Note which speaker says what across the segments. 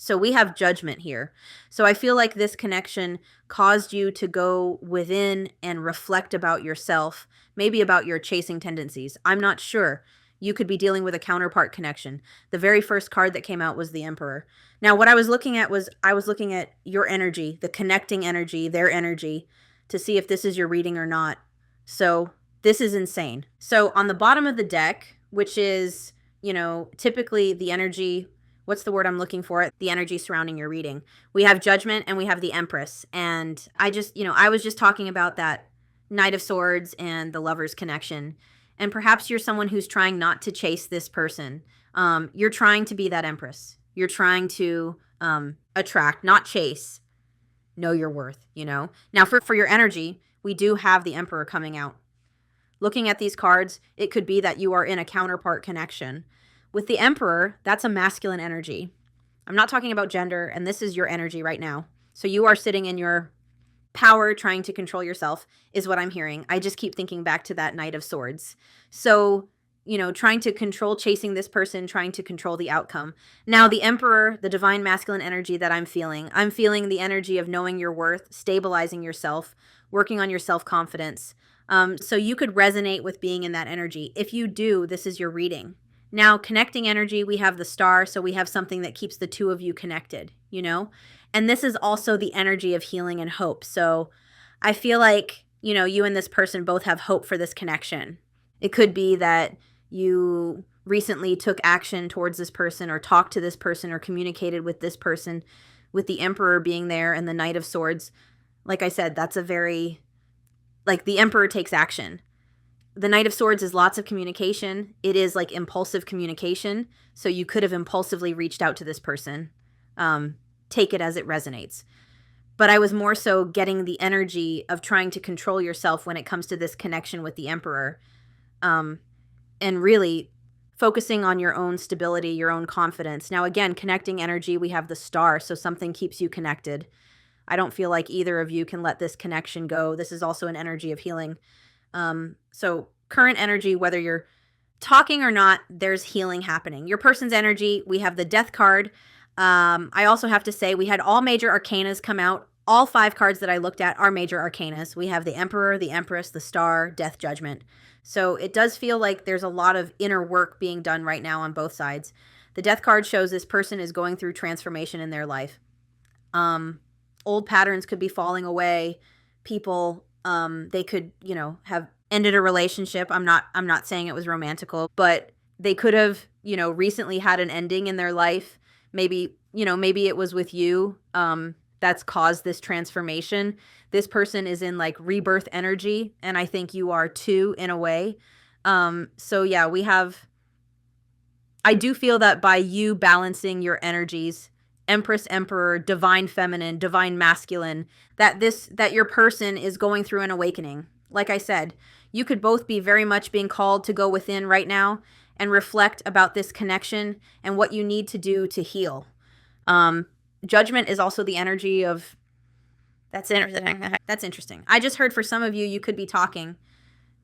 Speaker 1: So we have Judgment here. So I feel like this connection caused you to go within and reflect about yourself, maybe about your chasing tendencies. I'm not sure. You could be dealing with a counterpart connection. The very first card that came out was the Emperor. Now, what I was looking at was I was looking at your energy, the connecting energy, their energy, to see if this is your reading or not. So this is insane. So on the bottom of the deck, which is, typically the energy, what's the word I'm looking for? The energy surrounding your reading. We have Judgment and we have the Empress. And I was just talking about that Knight of Swords and the Lover's connection. And perhaps you're someone who's trying not to chase this person. You're trying to be that Empress. You're trying to attract, not chase. Know your worth, Now, for your energy, we do have the Emperor coming out. Looking at these cards, it could be that you are in a counterpart connection. With the Emperor, that's a masculine energy. I'm not talking about gender, and this is your energy right now. So you are sitting in your power, trying to control yourself, is what I'm hearing. I just keep thinking back to that Knight of Swords. So, trying to control, chasing this person, trying to control the outcome. Now, the Emperor, the divine masculine energy that I'm feeling the energy of knowing your worth, stabilizing yourself, working on your self-confidence. So you could resonate with being in that energy. If you do, this is your reading. Now, connecting energy, we have the Star, so we have something that keeps the two of you connected, And this is also the energy of healing and hope. So I feel like, you and this person both have hope for this connection. It could be that you recently took action towards this person or talked to this person or communicated with this person, with the Emperor being there and the Knight of Swords. Like I said, that's the Emperor takes action. The Knight of Swords is lots of communication. It is like impulsive communication. So you could have impulsively reached out to this person. Take it as it resonates. But I was more so getting the energy of trying to control yourself when it comes to this connection with the Emperor. And really focusing on your own stability, your own confidence. Now, again, connecting energy, we have the Star, so something keeps you connected. I don't feel like either of you can let this connection go. This is also an energy of healing. So current energy, whether you're talking or not, there's healing happening. Your person's energy, we have the Death card. I also have to say we had all major arcanas come out. All 5 cards that I looked at are major arcanas. We have the Emperor, the Empress, the Star, Death, Judgment. So it does feel like there's a lot of inner work being done right now on both sides. The Death card shows this person is going through transformation in their life. Old patterns could be falling away. People, they could, have ended a relationship. I'm not saying it was romantical, but they could have, recently had an ending in their life. Maybe it was with you. That's caused this transformation. This person is in like rebirth energy, and I think you are too in a way. So yeah, I do feel that by you balancing your energies, Empress, Emperor, divine feminine, divine masculine, that your person is going through an awakening. Like I said, you could both be very much being called to go within right now and reflect about this connection and what you need to do to heal. Judgment is also the energy of, that's interesting. I just heard for some of you, you could be talking.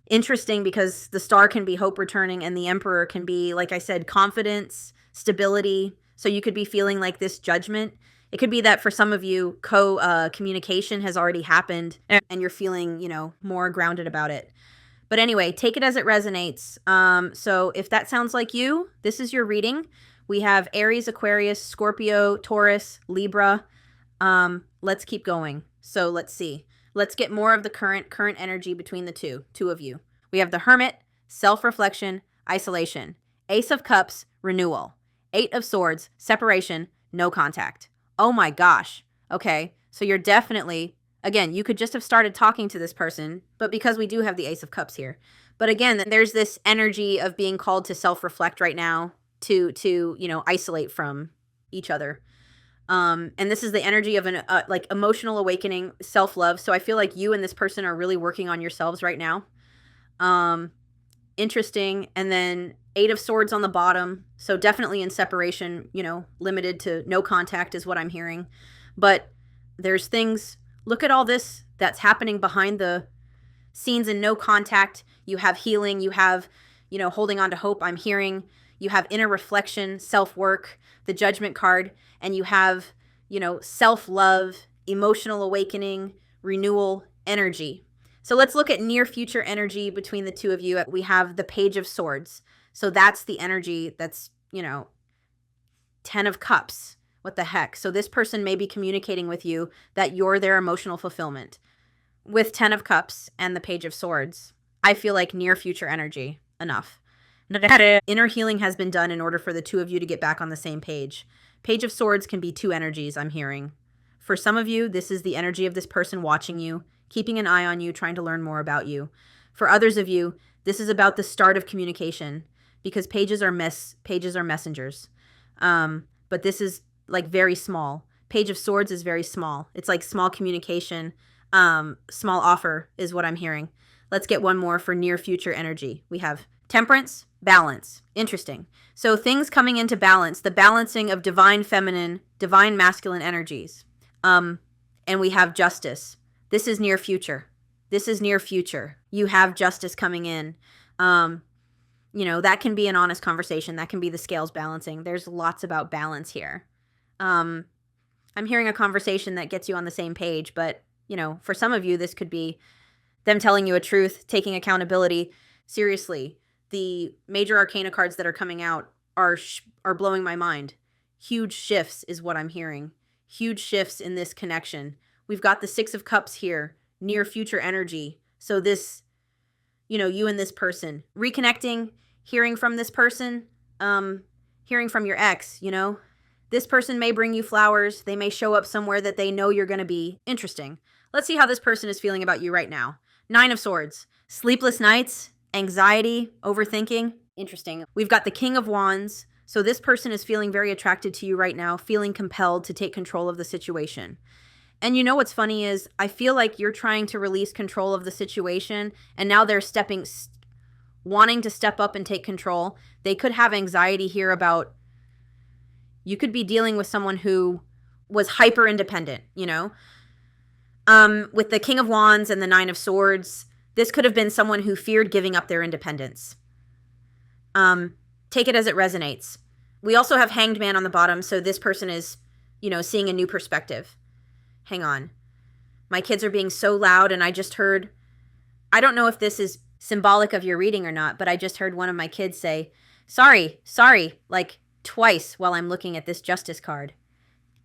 Speaker 1: Interesting, because the Star can be hope returning and the Emperor can be, like I said, confidence, stability. So you could be feeling like this Judgment. It could be that for some of you, communication has already happened and you're feeling, more grounded about it. But anyway, take it as it resonates. So if that sounds like you, this is your reading. We have Aries, Aquarius, Scorpio, Taurus, Libra. Let's keep going. So let's see. Let's get more of the current energy between the two of you. We have the Hermit, self-reflection, isolation. Ace of Cups, renewal. 8 of Swords, separation, no contact. Oh my gosh. Okay, so you're definitely, again, you could just have started talking to this person, but because we do have the Ace of Cups here. But again, there's this energy of being called to self-reflect right now, to isolate from each other. And this is the energy of an like emotional awakening, self-love. So I feel like you and this person are really working on yourselves right now. Interesting. And then 8 of Swords on the bottom. So definitely in separation, limited to no contact is what I'm hearing. But there's things, look at all this that's happening behind the scenes in no contact. You have healing, you have, holding on to hope. I'm hearing you have inner reflection, self-work, the Judgment card. and you have, self-love, emotional awakening, renewal, energy. So let's look at near future energy between the two of you. We have the Page of Swords. So that's the energy that's, 10 of Cups. What the heck? So this person may be communicating with you that you're their emotional fulfillment. With 10 of Cups and the Page of Swords, I feel like near future energy. Enough. Inner healing has been done in order for the two of you to get back on the same page. Page of Swords can be two energies, I'm hearing. For some of you, this is the energy of this person watching you, keeping an eye on you, trying to learn more about you. For others of you, this is about the start of communication, because pages are messengers. But this is like very small. Page of Swords is very small. It's like small communication, small offer is what I'm hearing. Let's get one more for near future energy. We have Temperance, balance. Interesting. So things coming into balance, the balancing of divine feminine, divine masculine energies. And we have Justice. This is near future. This is near future. You have Justice coming in. That can be an honest conversation. That can be the scales balancing. There's lots about balance here. I'm hearing a conversation that gets you on the same page, but, for some of you, this could be them telling you a truth, taking accountability. Seriously, the major arcana cards that are coming out are blowing my mind. Huge shifts is what I'm hearing. Huge shifts in this connection. We've got the Six of Cups here, near future energy. So this, you and this person reconnecting, hearing from this person, hearing from your ex, this person may bring you flowers. They may show up somewhere that they know you're going to be. Interesting. Let's see how this person is feeling about you right now. Nine of Swords, sleepless nights, anxiety, overthinking. Interesting. We've got the King of Wands. So this person is feeling very attracted to you right now, feeling compelled to take control of the situation. And what's funny is I feel like you're trying to release control of the situation, and now they're wanting to step up and take control. They could have anxiety here about, you could be dealing with someone who was hyper independent, with the King of Wands and the Nine of Swords. This could have been someone who feared giving up their independence. Take it as it resonates. We also have Hanged Man on the bottom, so this person is, seeing a new perspective. Hang on. My kids are being so loud, and I just heard, I don't know if this is symbolic of your reading or not, but I just heard one of my kids say, sorry, like twice while I'm looking at this Justice card.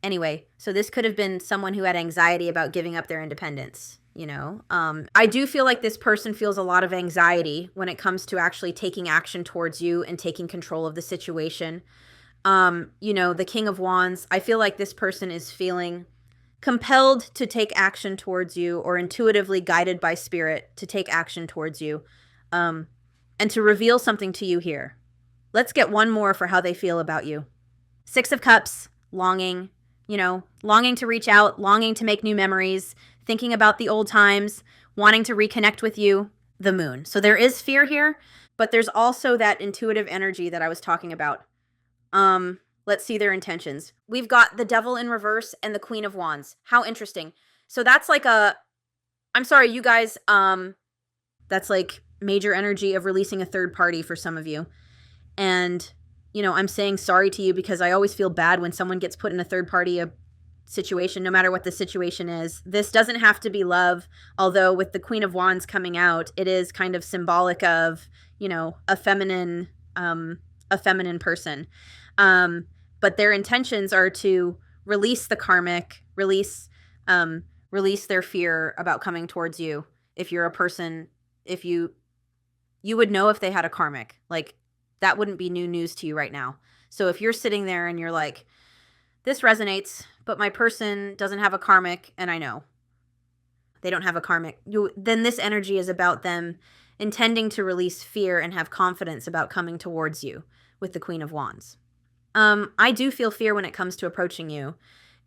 Speaker 1: Anyway, so this could have been someone who had anxiety about giving up their independence. I do feel like this person feels a lot of anxiety when it comes to actually taking action towards you and taking control of the situation. The King of Wands, I feel like this person is feeling compelled to take action towards you, or intuitively guided by spirit to take action towards you, and to reveal something to you here. Let's get one more for how they feel about you. Six of Cups, longing, longing to reach out, longing to make new memories, thinking about the old times, wanting to reconnect with you, the Moon. So there is fear here, but there's also that intuitive energy that I was talking about. Let's see their intentions. We've got the Devil in reverse and the Queen of Wands. How interesting. So that's like I'm sorry, you guys, that's like major energy of releasing a third party for some of you. And, I'm saying sorry to you because I always feel bad when someone gets put in a third party situation, no matter what the situation is. This doesn't have to be love, although with the Queen of Wands coming out, it is kind of symbolic of, a feminine person. But their intentions are to release the karmic, release their fear about coming towards you. If you're a person, if you would know if they had a karmic, like that wouldn't be new news to you right now. So if you're sitting there and you're like, this resonates, but my person doesn't have a karmic, and I know they don't have a karmic, then this energy is about them intending to release fear and have confidence about coming towards you with the Queen of Wands. I do feel fear when it comes to approaching you,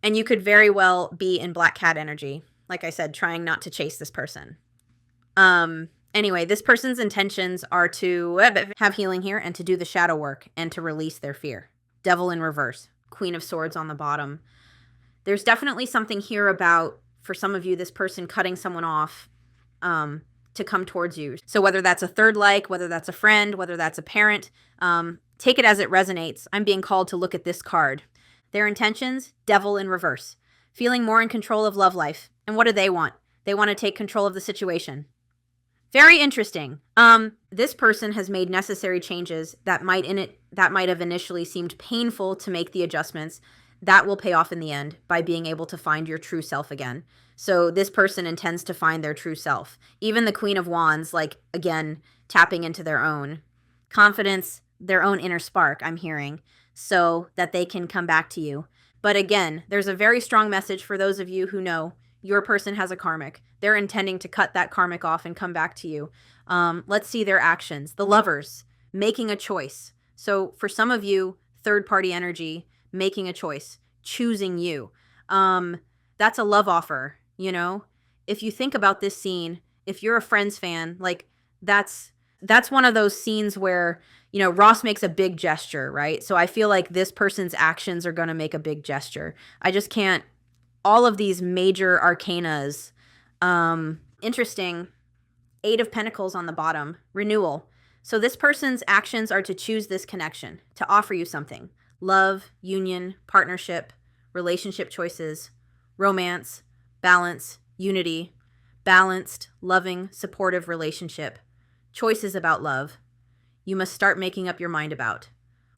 Speaker 1: and you could very well be in Black Cat energy. Like I said, trying not to chase this person. Anyway, this person's intentions are to have healing here and to do the shadow work and to release their fear. Devil in reverse, Queen of Swords on the bottom. There's definitely something here about, for some of you, this person cutting someone off to come towards you. So whether that's a third like, whether that's a friend, whether that's a parent, take it as it resonates. I'm being called to look at this card. Their intentions, devil in reverse. Feeling more in control of love life. And what do they want? They want to take control of the situation. Very interesting. This person has made necessary changes that might have initially seemed painful to make the adjustments. That will pay off in the end by being able to find your true self again. So this person intends to find their true self. Even the Queen of Wands, like, again, tapping into their own confidence, their own inner spark, I'm hearing, so that they can come back to you. But again, there's a very strong message for those of you who know your person has a karmic. They're intending to cut that karmic off and come back to you. Let's see their actions. The Lovers, making a choice. So for some of you, third-party energy, making a choice, choosing you. That's a love offer, you know? If you think about this scene, if you're a Friends fan, like, that's one of those scenes where, you know, Ross makes a big gesture, right? So I feel like this person's actions are going to make a big gesture. I just can't. All of these major arcanas. Interesting. 8 of Pentacles on the bottom. Renewal. So this person's actions are to choose this connection, to offer you something. Love, union, partnership, relationship choices, romance, balance, unity, balanced, loving, supportive relationship, choices about love. You must start making up your mind about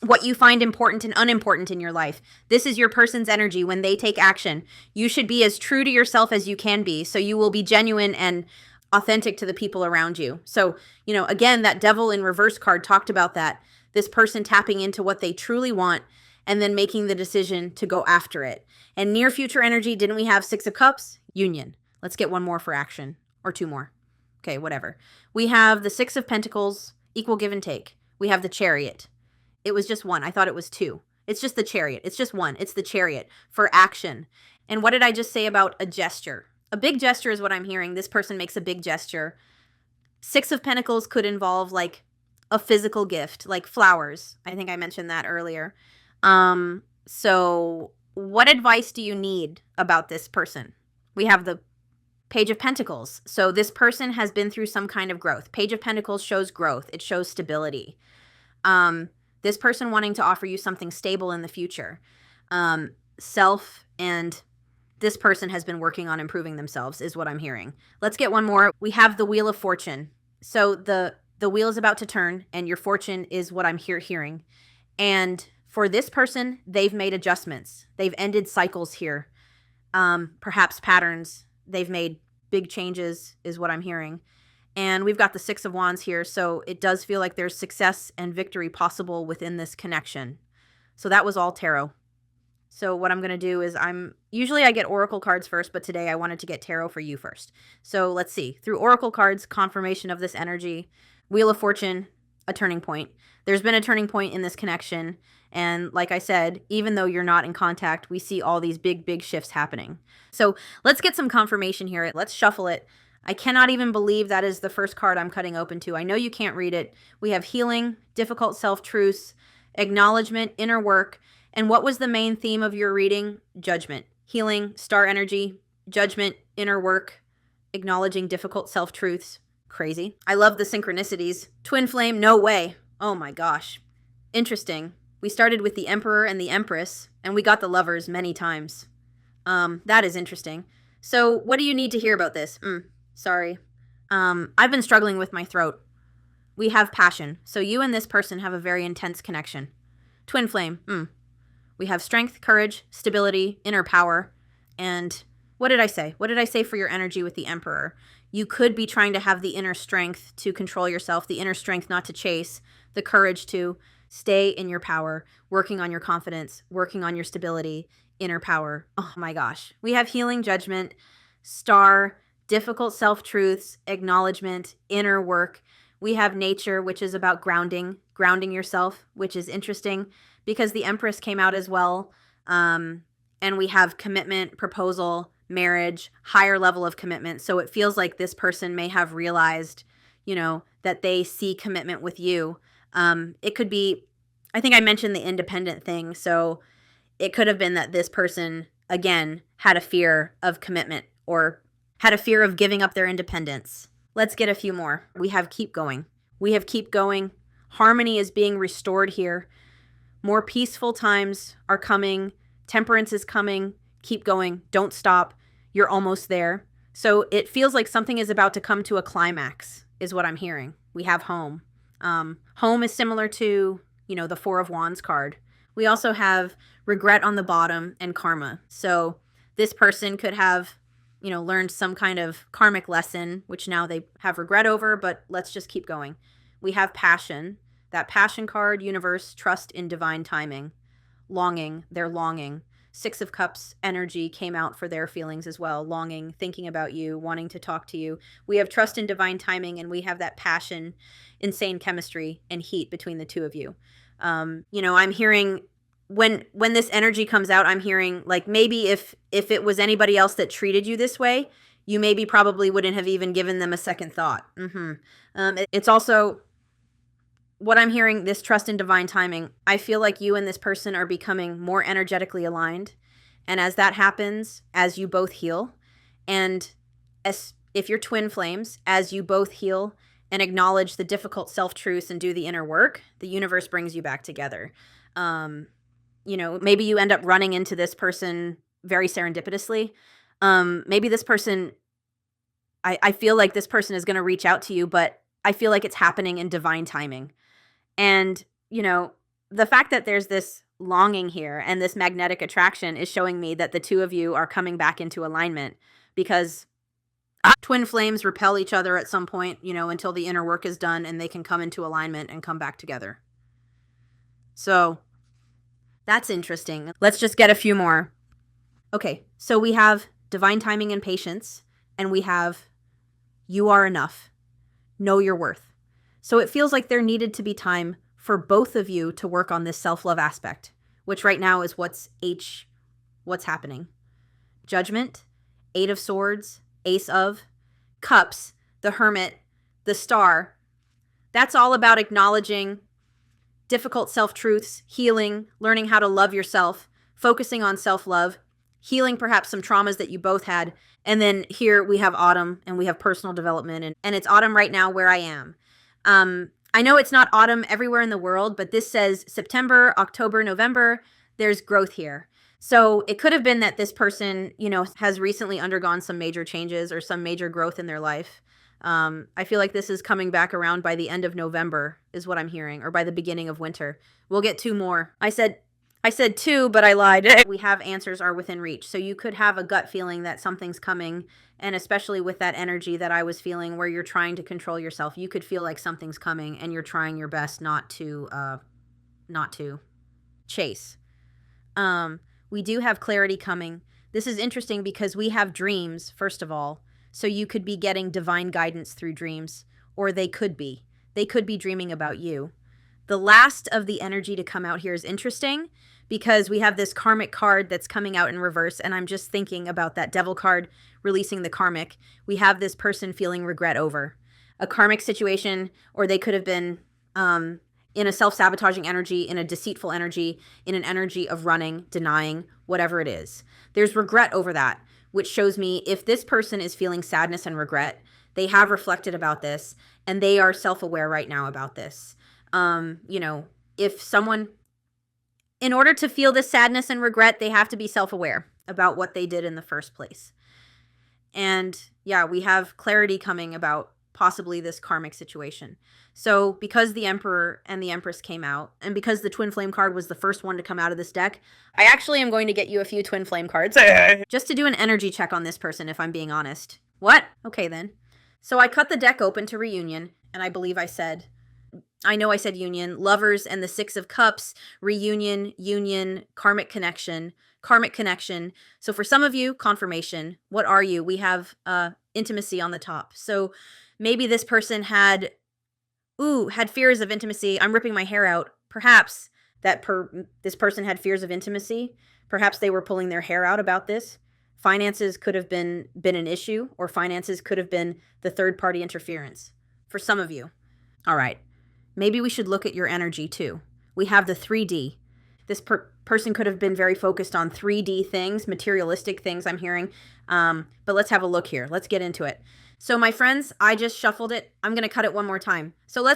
Speaker 1: what you find important and unimportant in your life. This is your person's energy when they take action. You should be as true to yourself as you can be, so you will be genuine and authentic to the people around you. So, you know, again, that Devil in Reverse card talked about that. This person tapping into what they truly want and then making the decision to go after it. And near future energy, didn't we have 6 of Cups? Union. Let's get one more for action, or 2 more. Okay, whatever. We have the 6 of Pentacles, equal give and take. We have the Chariot. It was just 1. I thought it was 2. It's just the Chariot. It's just 1. It's the Chariot for action. And what did I just say about a gesture? A big gesture is what I'm hearing. This person makes a big gesture. 6 of Pentacles could involve like a physical gift, like flowers. I think I mentioned that earlier. So what advice do you need about this person? We have the Page of Pentacles. So this person has been through some kind of growth. Page of Pentacles shows growth. It shows stability. This person wanting to offer you something stable in the future. Self and this person has been working on improving themselves is what I'm hearing. Let's get one more. We have the Wheel of Fortune. So the wheel is about to turn and your fortune is what I'm hearing. And for this person, they've made adjustments. They've ended cycles here. Perhaps patterns. They've made big changes is what I'm hearing. And we've got the 6 of Wands here, so it does feel like there's success and victory possible within this connection. So that was all tarot. So what I'm going to do is usually I get oracle cards first, but today I wanted to get tarot for you first. So let's see. Through oracle cards, confirmation of this energy, Wheel of Fortune, a turning point. There's been a turning point in this connection. And like I said, even though you're not in contact, we see all these big, big shifts happening. So let's get some confirmation here. Let's shuffle it. I cannot even believe that is the first card I'm cutting open to. I know you can't read it. We have healing, difficult self-truths, acknowledgement, inner work. And what was the main theme of your reading? Judgment. Healing, star energy, judgment, inner work, acknowledging difficult self-truths. Crazy. I love the synchronicities. Twin flame, no way. Oh my gosh. Interesting. We started with the Emperor and the Empress, and we got the Lovers many times. That is interesting. So what do you need to hear about this? Sorry. I've been struggling with my throat. We have passion. So you and this person have a very intense connection. Twin flame. We have strength, courage, stability, inner power. And what did I say? What did I say for your energy with the Emperor? You could be trying to have the inner strength to control yourself, the inner strength not to chase, the courage to stay in your power, working on your confidence, working on your stability, inner power. Oh my gosh. We have healing, judgment, star, difficult self-truths, acknowledgement, inner work. We have nature, which is about grounding yourself, which is interesting because the Empress came out as well. And we have commitment, proposal, marriage, higher level of commitment. So it feels like this person may have realized, you know, that they see commitment with you. It could be, I think I mentioned the independent thing. So it could have been that this person, again, had a fear of commitment or had a fear of giving up their independence. Let's get a few more. We have keep going. We have keep going. Harmony is being restored here. More peaceful times are coming Temperance is coming. Keep going. Don't stop. You're almost there. So it feels like something is about to come to a climax is what I'm hearing. We have home. Home is similar to, the Four of Wands card. We also have regret on the bottom and karma. So this person could have, learned some kind of karmic lesson, which now they have regret over, but let's just keep going. We have passion. That passion card, universe, trust in divine timing. Longing, they're longing. Six of Cups energy came out for their feelings as well. Longing, thinking about you, wanting to talk to you. We have trust in divine timing, and we have that passion, insane chemistry, and heat between the two of you. I'm hearing when this energy comes out, I'm hearing like maybe if it was anybody else that treated you this way, you maybe probably wouldn't have even given them a second thought. It's also what I'm hearing, this trust in divine timing. I feel like you and this person are becoming more energetically aligned. And as that happens, as you both heal, and if you're twin flames, as you both heal and acknowledge the difficult self-truths and do the inner work, the universe brings you back together. Maybe you end up running into this person very serendipitously. Maybe this person, I feel like this person is going to reach out to you, but I feel like it's happening in divine timing. And, the fact that there's this longing here and this magnetic attraction is showing me that the two of you are coming back into alignment, because twin flames repel each other at some point, until the inner work is done and they can come into alignment and come back together. So that's interesting. Let's just get a few more. Okay, so we have divine timing and patience, and we have you are enough. Know your worth. So it feels like there needed to be time for both of you to work on this self-love aspect, which right now is what's happening. Judgment, Eight of Swords, Ace of Cups, the Hermit, the Star. That's all about acknowledging difficult self-truths, healing, learning how to love yourself, focusing on self-love, healing perhaps some traumas that you both had. And then here we have autumn, and we have personal development, and it's autumn right now where I am. I know it's not autumn everywhere in the world, but this says September, October, November, there's growth here. So it could have been that this person, has recently undergone some major changes or some major growth in their life. I feel like this is coming back around by the end of November is what I'm hearing, or by the beginning of winter. We'll get two more. I said two, but I lied. We have answers are within reach. So you could have a gut feeling that something's coming, and especially with that energy that I was feeling where you're trying to control yourself, you could feel like something's coming and you're trying your best not to chase. We do have clarity coming. This is interesting because we have dreams, first of all. So you could be getting divine guidance through dreams, or they could be dreaming about you. The last of the energy to come out here is interesting because we have this karmic card that's coming out in reverse, and I'm just thinking about that devil card releasing the karmic. We have this person feeling regret over a karmic situation, or they could have been in a self-sabotaging energy, in a deceitful energy, in an energy of running, denying, whatever it is. There's regret over that, which shows me if this person is feeling sadness and regret, they have reflected about this, and they are self-aware right now about this. If someone, in order to feel this sadness and regret, they have to be self-aware about what they did in the first place. And yeah, we have clarity coming about possibly this karmic situation. So because the Emperor and the Empress came out, and because the Twin Flame card was the first one to come out of this deck, I actually am going to get you a few Twin Flame cards just to do an energy check on this person, if I'm being honest. What? Okay then. So I cut the deck open to reunion, and I believe I know I said union, lovers and the Six of Cups, reunion, union, karmic connection. So for some of you, confirmation. What are you? We have intimacy on the top. So maybe this person had fears of intimacy. I'm ripping my hair out. Perhaps this person had fears of intimacy. Perhaps they were pulling their hair out about this. Finances could have been an issue, or finances could have been the third-party interference for some of you. All right. Maybe we should look at your energy too. We have the 3D. This person could have been very focused on 3D things, materialistic things I'm hearing. But let's have a look here. Let's get into it. So my friends, I just shuffled it. I'm going to cut it one more time. So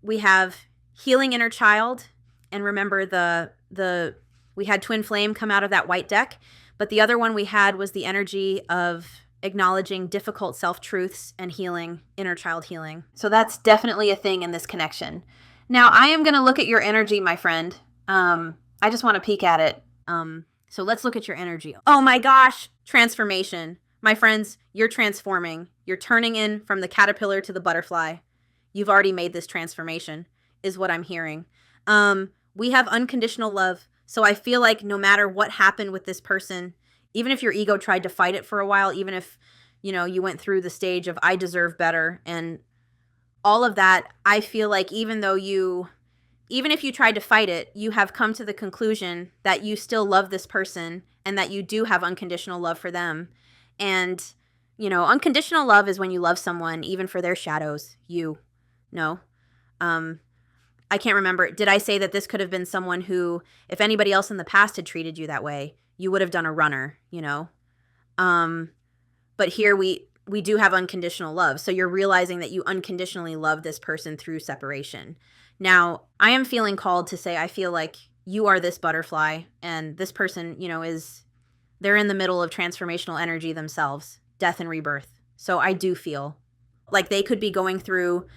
Speaker 1: we have healing inner child, and remember the We had twin flame come out of that white deck, but the other one we had was the energy of acknowledging difficult self-truths and healing, inner child healing. So that's definitely a thing in this connection. Now, I am going to look at your energy, my friend. I just want to peek at it. So let's look at your energy. Oh my gosh, transformation. My friends, you're transforming. You're turning in from the caterpillar to the butterfly. You've already made this transformation, is what I'm hearing. We have unconditional love. So I feel like no matter what happened with this person, even if your ego tried to fight it for a while, even if, you went through the stage of I deserve better and all of that, I feel like even if you tried to fight it, you have come to the conclusion that you still love this person and that you do have unconditional love for them. And, unconditional love is when you love someone, even for their shadows, I can't remember. Did I say that this could have been someone who, if anybody else in the past had treated you that way, you would have done a runner, But here we do have unconditional love. So you're realizing that you unconditionally love this person through separation. Now, I am feeling called to say I feel like you are this butterfly and this person, they're in the middle of transformational energy themselves, death and rebirth. So I do feel like they could be going through,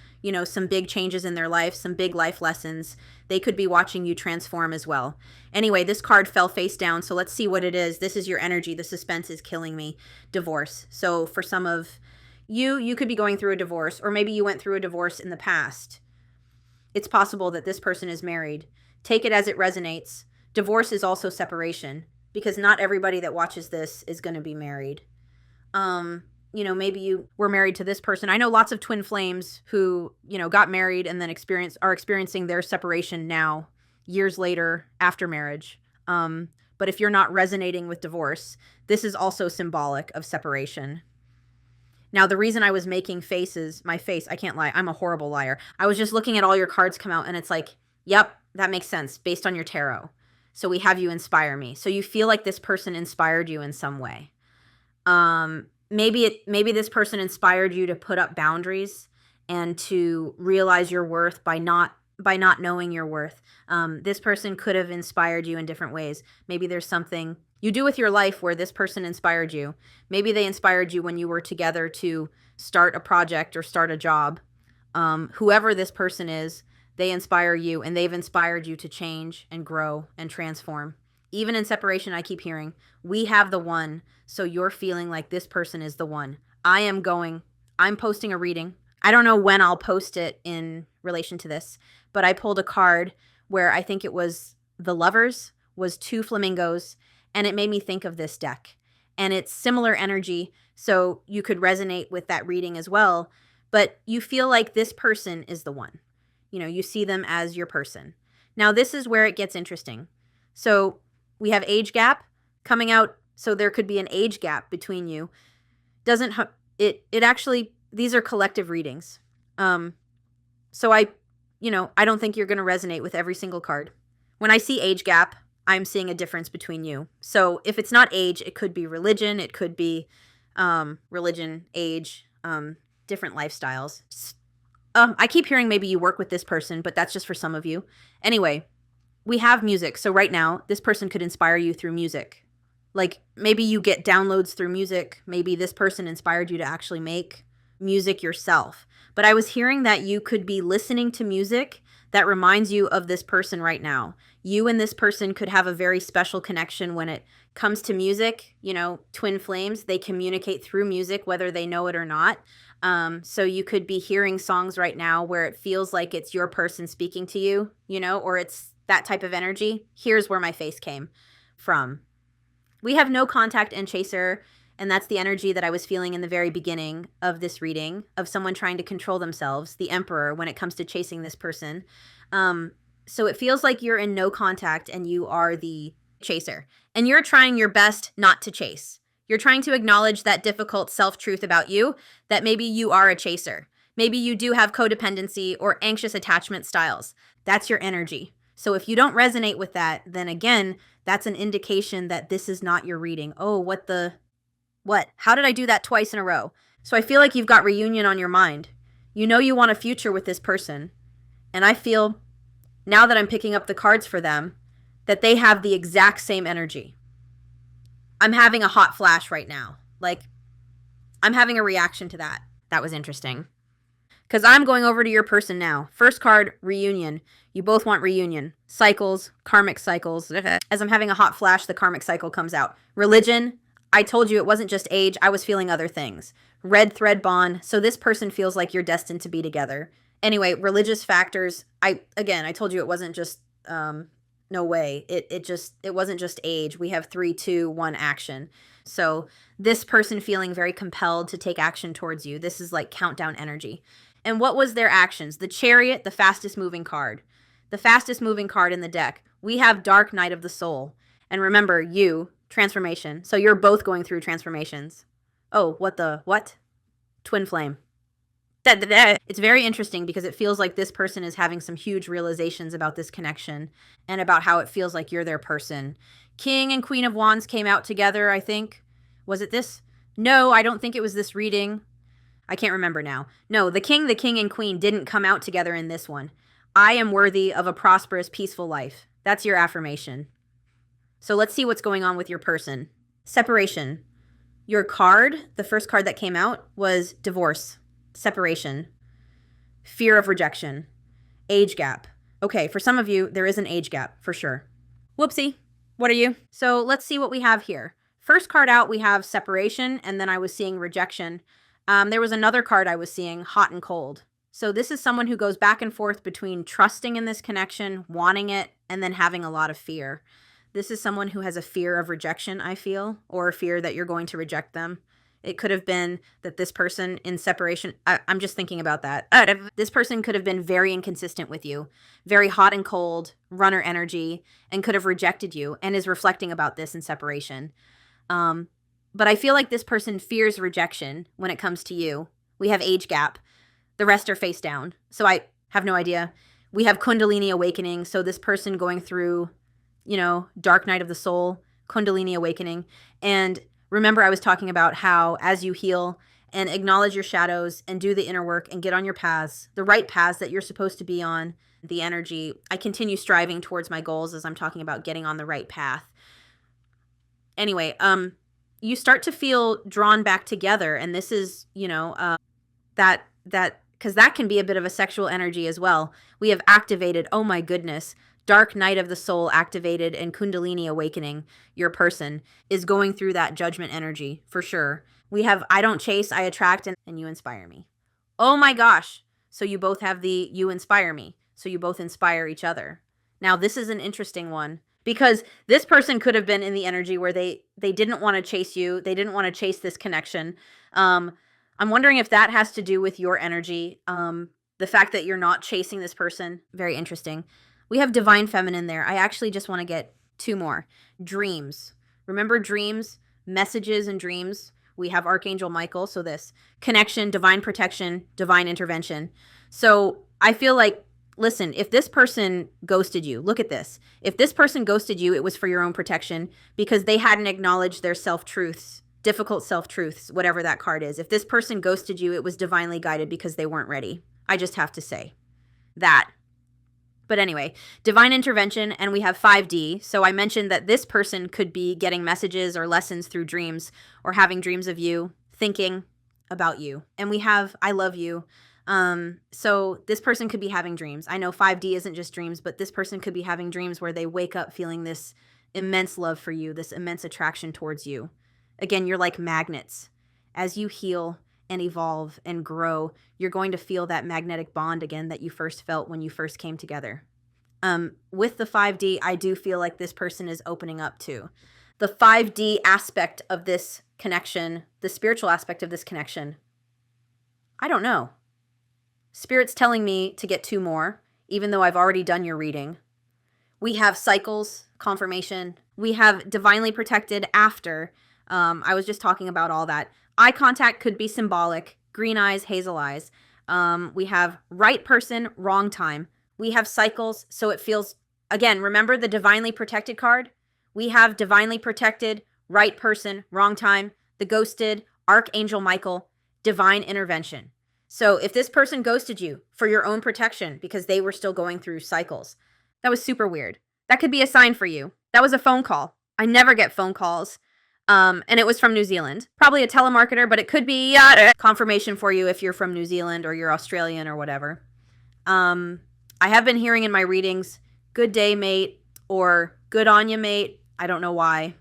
Speaker 1: some big changes in their life, some big life lessons. They could be watching you transform as well. Anyway, this card fell face down, so let's see what it is. This is your energy. The suspense is killing me. Divorce. So for some of you could be going through a divorce, or maybe you went through a divorce in the past. It's possible that this person is married. Take it as it resonates. Divorce is also separation, because not everybody that watches this is going to be married. Maybe you were married to this person. I know lots of twin flames who, got married and then are experiencing their separation now, years later after marriage. But if you're not resonating with divorce, this is also symbolic of separation. Now, the reason I was making faces, I can't lie, I'm a horrible liar. I was just looking at all your cards come out and it's like, yep, that makes sense based on your tarot. So we have you inspire me. So you feel like this person inspired you in some way. Maybe this person inspired you to put up boundaries and to realize your worth by not knowing your worth. This person could have inspired you in different ways. Maybe there's something you do with your life where this person inspired you. Maybe they inspired you when you were together to start a project or start a job. Whoever this person is, they inspire you and they've inspired you to change and grow and transform. Even in separation, I keep hearing, we have the one, so you're feeling like this person is the one. I'm posting a reading. I don't know when I'll post it in relation to this, but I pulled a card where I think it was the Lovers, was 2 flamingos, and it made me think of this deck. And it's similar energy, so you could resonate with that reading as well, but you feel like this person is the one. You see them as your person. Now, this is where it gets interesting. So we have age gap coming out, so there could be an age gap between you. These are collective readings. So I don't think you're going to resonate with every single card. When I see age gap, I'm seeing a difference between you. So if it's not age, it could be religion, it could be age, different lifestyles. I keep hearing maybe you work with this person, but that's just for some of you. Anyway, we have music. So right now, this person could inspire you through music. Like maybe you get downloads through music. Maybe this person inspired you to actually make music yourself. But I was hearing that you could be listening to music that reminds you of this person right now. You and this person could have a very special connection when it comes to music. Twin flames, they communicate through music, whether they know it or not. So you could be hearing songs right now where it feels like it's your person speaking to you, or it's that type of energy. Here's where my face came from. We have no contact and chaser, and that's the energy that I was feeling in the very beginning of this reading, of someone trying to control themselves, the Emperor, when it comes to chasing this person. So it feels like you're in no contact and you are the chaser. And you're trying your best not to chase. You're trying to acknowledge that difficult self-truth about you, that maybe you are a chaser. Maybe you do have codependency or anxious attachment styles. That's your energy. So if you don't resonate with that, then again, that's an indication that this is not your reading. Oh, what? How did I do that twice in a row? So I feel like you've got reunion on your mind. You want a future with this person. And I feel, now that I'm picking up the cards for them, that they have the exact same energy. I'm having a hot flash right now. Like, I'm having a reaction to that. That was interesting. Because I'm going over to your person now. First card, reunion. You both want reunion. Cycles, karmic cycles. As I'm having a hot flash, the karmic cycle comes out. Religion, I told you it wasn't just age. I was feeling other things. Red thread bond. So this person feels like you're destined to be together. Anyway, religious factors. I told you it wasn't just, no way. It wasn't just age. We have 3, 2, 1 action. So this person feeling very compelled to take action towards you. This is like countdown energy. And what was their actions? The Chariot, the fastest moving card. The fastest moving card in the deck. We have Dark Night of the Soul. And remember, you, transformation. So you're both going through transformations. Oh, what? Twin flame. It's very interesting because it feels like this person is having some huge realizations about this connection and about how it feels like you're their person. King and Queen of Wands came out together, I think. Was it this? No, I don't think it was this reading. I can't remember now. No, the king, and queen didn't come out together in this one. I am worthy of a prosperous, peaceful life. That's your affirmation. So let's see what's going on with your person. Separation. Your card, the first card that came out, was divorce, separation, fear of rejection, age gap. Okay, for some of you, there is an age gap, for sure. Whoopsie. What are you? So let's see what we have here. First card out, we have separation, and then I was seeing rejection. There was another card I was seeing, hot and cold. So this is someone who goes back and forth between trusting in this connection, wanting it, and then having a lot of fear. This is someone who has a fear of rejection, I feel, or a fear that you're going to reject them. It could have been that this person in separation, I'm just thinking about that. This person could have been very inconsistent with you, very hot and cold, runner energy, and could have rejected you and is reflecting about this in separation. But I feel like this person fears rejection when it comes to you. We have age gap. The rest are face down. So I have no idea. We have Kundalini awakening. So this person going through, Dark Night of the Soul, Kundalini awakening. And remember, I was talking about how as you heal and acknowledge your shadows and do the inner work and get on your paths, the right paths that you're supposed to be on, the energy, I continue striving towards my goals as I'm talking about getting on the right path. Anyway, you start to feel drawn back together. And this is, because that can be a bit of a sexual energy as well. We have activated, oh my goodness, Dark Night of the Soul activated and Kundalini awakening. Your person is going through that judgment energy for sure. We have I don't chase, I attract, and you inspire me. Oh my gosh. So you both have the you inspire me. So you both inspire each other. Now this is an interesting one. Because this person could have been in the energy where they didn't want to chase you. They didn't want to chase this connection. I'm wondering if that has to do with your energy. The fact that you're not chasing this person. Very interesting. We have divine feminine there. I actually just want to get 2 more. Dreams. Remember dreams, messages and dreams. We have Archangel Michael. So this connection, divine protection, divine intervention. So I feel like, listen, if this person ghosted you, look at this. If this person ghosted you, it was for your own protection because they hadn't acknowledged their self-truths, difficult self-truths, whatever that card is. If this person ghosted you, it was divinely guided because they weren't ready. I just have to say that. But anyway, divine intervention, and we have 5D. So I mentioned that this person could be getting messages or lessons through dreams or having dreams of you, thinking about you. And we have I love you. So this person could be having dreams. I know 5D isn't just dreams, but this person could be having dreams where they wake up feeling this immense love for you, this immense attraction towards you. Again, you're like magnets. As you heal and evolve and grow, you're going to feel that magnetic bond again that you first felt when you first came together. With the 5D, I do feel like this person is opening up too. The 5D aspect of this connection, the spiritual aspect of this connection, I don't know. Spirit's telling me to get 2 more, even though I've already done your reading. We have cycles, confirmation. We have divinely protected after. I was just talking about all that. Eye contact could be symbolic. Green eyes, hazel eyes. We have right person, wrong time. We have cycles, so it feels, again, remember the divinely protected card? We have divinely protected, right person, wrong time, the ghosted, Archangel Michael, divine intervention. So if this person ghosted you for your own protection because they were still going through cycles, that was super weird. That could be a sign for you. That was a phone call. I never get phone calls. And it was from New Zealand. Probably a telemarketer, but it could be confirmation for you if you're from New Zealand or you're Australian or whatever. I have been hearing in my readings, good day, mate, or good on ya, mate. I don't know why.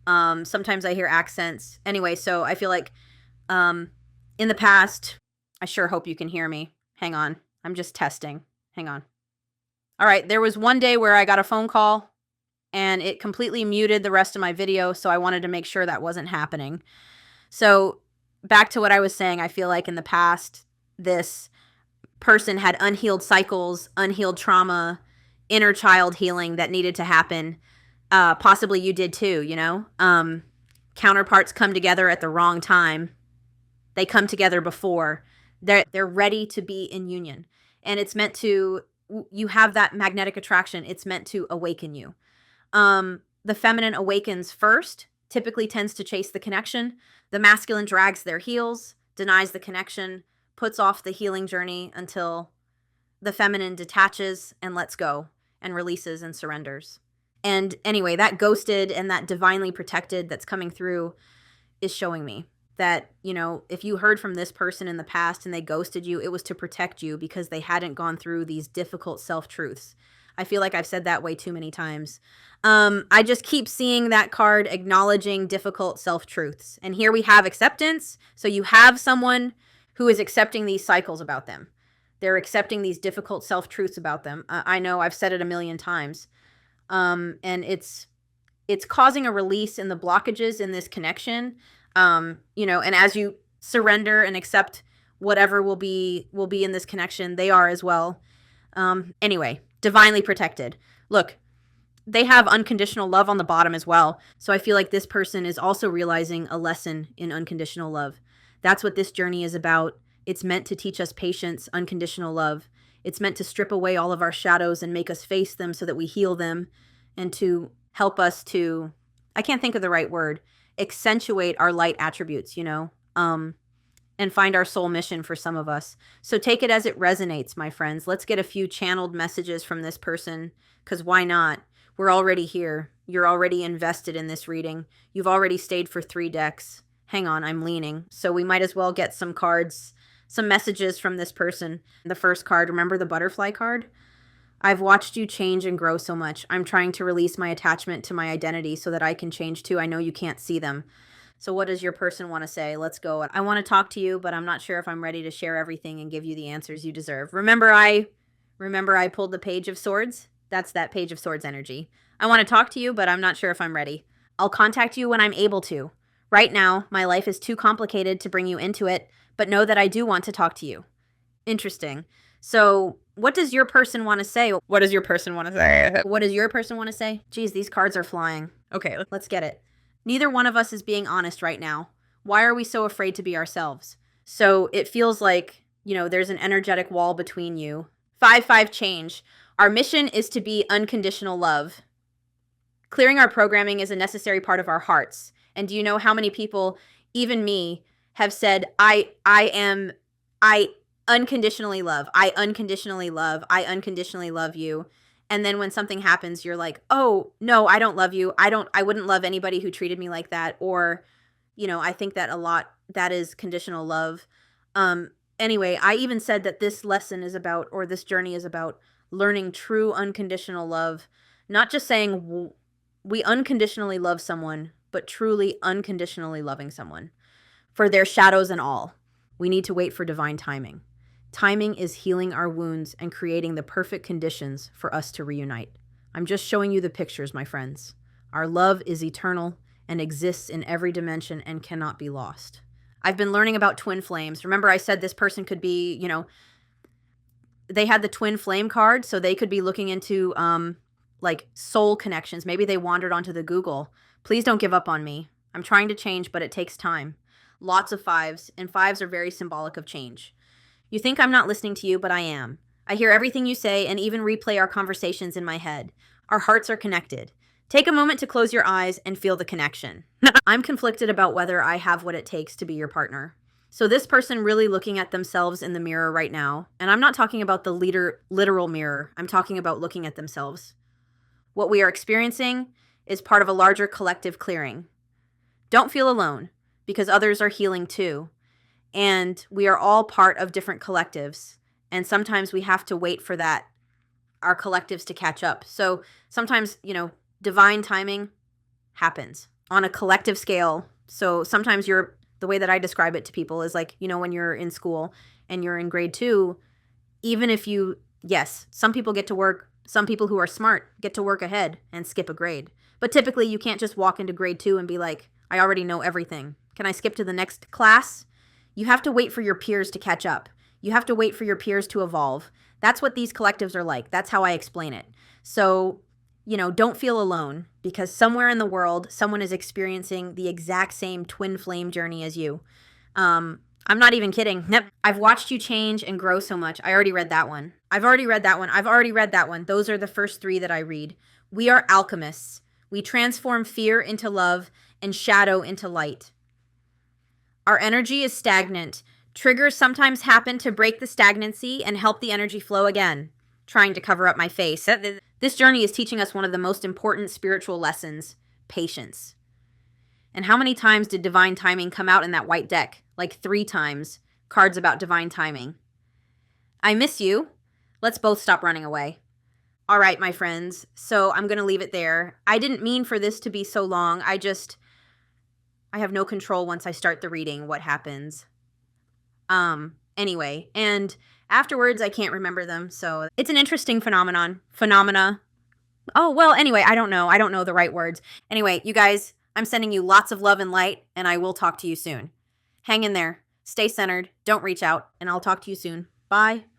Speaker 1: Sometimes I hear accents. Anyway, so I feel like in the past, I sure hope you can hear me. Hang on. I'm just testing. Hang on. All right. There was one day where I got a phone call and it completely muted the rest of my video, so I wanted to make sure that wasn't happening. So back to what I was saying, I feel like in the past, this person had unhealed cycles, unhealed trauma, inner child healing that needed to happen. Possibly you did too, you know? Counterparts come together at the wrong time. They come together before. They're ready to be in union. And it's meant to, you have that magnetic attraction. It's meant to awaken you. The feminine awakens first, typically tends to chase the connection. The masculine drags their heels, denies the connection, puts off the healing journey until the feminine detaches and lets go and releases and surrenders. And anyway, that ghosted and that divinely protected that's coming through is showing me that, you know, if you heard from this person in the past and they ghosted you, it was to protect you because they hadn't gone through these difficult self-truths. I feel like I've said that way too many times. I just keep seeing that card acknowledging difficult self-truths. And here we have acceptance. So you have someone who is accepting these cycles about them. They're accepting these difficult self-truths about them. I know I've said it a million times. And it's causing a release in the blockages in this connection. You know, and as you surrender and accept whatever will be in this connection, they are as well. Anyway, divinely protected. Look, they have unconditional love on the bottom as well. So I feel like this person is also realizing a lesson in unconditional love. That's what this journey is about. It's meant to teach us patience, unconditional love. It's meant to strip away all of our shadows and make us face them so that we heal them, and to help us to, I can't think of the right word, accentuate our light attributes, you know, and find our soul mission for some of us. So take it as it resonates, my friends. Let's get a few channeled messages from this person, because why not? We're already here. You're already invested in this reading. You've already stayed for 3 decks. Hang on, I'm leaning. So we might as well get some cards, some messages from this person. The first card, remember the butterfly card? I've watched you change and grow so much. I'm trying to release my attachment to my identity so that I can change too. I know you can't see them. So what does your person want to say? Let's go. I want to talk to you, but I'm not sure if I'm ready to share everything and give you the answers you deserve. Remember I pulled the Page of Swords? That's that Page of Swords energy. I want to talk to you, but I'm not sure if I'm ready. I'll contact you when I'm able to. Right now, my life is too complicated to bring you into it, but know that I do want to talk to you. Interesting. So what does your person want to say? What does your person want to say? What does your person want to say? Geez, these cards are flying. Okay, let's get it. Neither one of us is being honest right now. Why are we so afraid to be ourselves? So it feels like, you know, there's an energetic wall between you. 5-5 change. Our mission is to be unconditional love. Clearing our programming is a necessary part of our hearts. And do you know how many people, even me, have said, I unconditionally love. I unconditionally love. I unconditionally love you. And then when something happens, you're like, oh, no, I don't love you. I wouldn't love anybody who treated me like that. Or, you know, I think that a lot, that is conditional love. Anyway, I even said that this lesson is about, or this journey is about learning true unconditional love. Not just saying we unconditionally love someone, but truly unconditionally loving someone for their shadows and all. We need to wait for divine timing. Timing is healing our wounds and creating the perfect conditions for us to reunite. I'm just showing you the pictures, my friends. Our love is eternal and exists in every dimension and cannot be lost. I've been learning about twin flames. Remember I said this person could be, you know, they had the twin flame card, so they could be looking into like soul connections. Maybe they wandered onto the Google. Please don't give up on me. I'm trying to change, but it takes time. Lots of 5s, and 5s are very symbolic of change. You think I'm not listening to you, but I am. I hear everything you say and even replay our conversations in my head. Our hearts are connected. Take a moment to close your eyes and feel the connection. I'm conflicted about whether I have what it takes to be your partner. So this person really looking at themselves in the mirror right now, and I'm not talking about the literal mirror. I'm talking about looking at themselves. What we are experiencing is part of a larger collective clearing. Don't feel alone, because others are healing too. And we are all part of different collectives. And sometimes we have to wait for that, our collectives to catch up. So sometimes, divine timing happens on a collective scale. So sometimes the way that I describe it to people is like, when you're in school and you're in grade 2, even if yes, some people get to work, some people who are smart get to work ahead and skip a grade. But typically you can't just walk into grade 2 and be like, I already know everything. Can I skip to the next class? You have to wait for your peers to catch up. You have to wait for your peers to evolve. That's what these collectives are like. That's how I explain it. So, don't feel alone, because somewhere in the world, someone is experiencing the exact same twin flame journey as you. I'm not even kidding. I've watched you change and grow so much. I already read that one. I've already read that one. Those are the first 3 that I read. We are alchemists. We transform fear into love and shadow into light. Our energy is stagnant. Triggers sometimes happen to break the stagnancy and help the energy flow again. Trying to cover up my face. This journey is teaching us one of the most important spiritual lessons: patience. And how many times did divine timing come out in that white deck? Like 3 times. Cards about divine timing. I miss you. Let's both stop running away. All right, my friends. So I'm going to leave it there. I didn't mean for this to be so long. I have no control once I start the reading what happens. Anyway, and afterwards I can't remember them. So it's an interesting phenomena. Oh, well, anyway, I don't know the right words. Anyway, you guys, I'm sending you lots of love and light, and I will talk to you soon. Hang in there. Stay centered. Don't reach out, and I'll talk to you soon. Bye.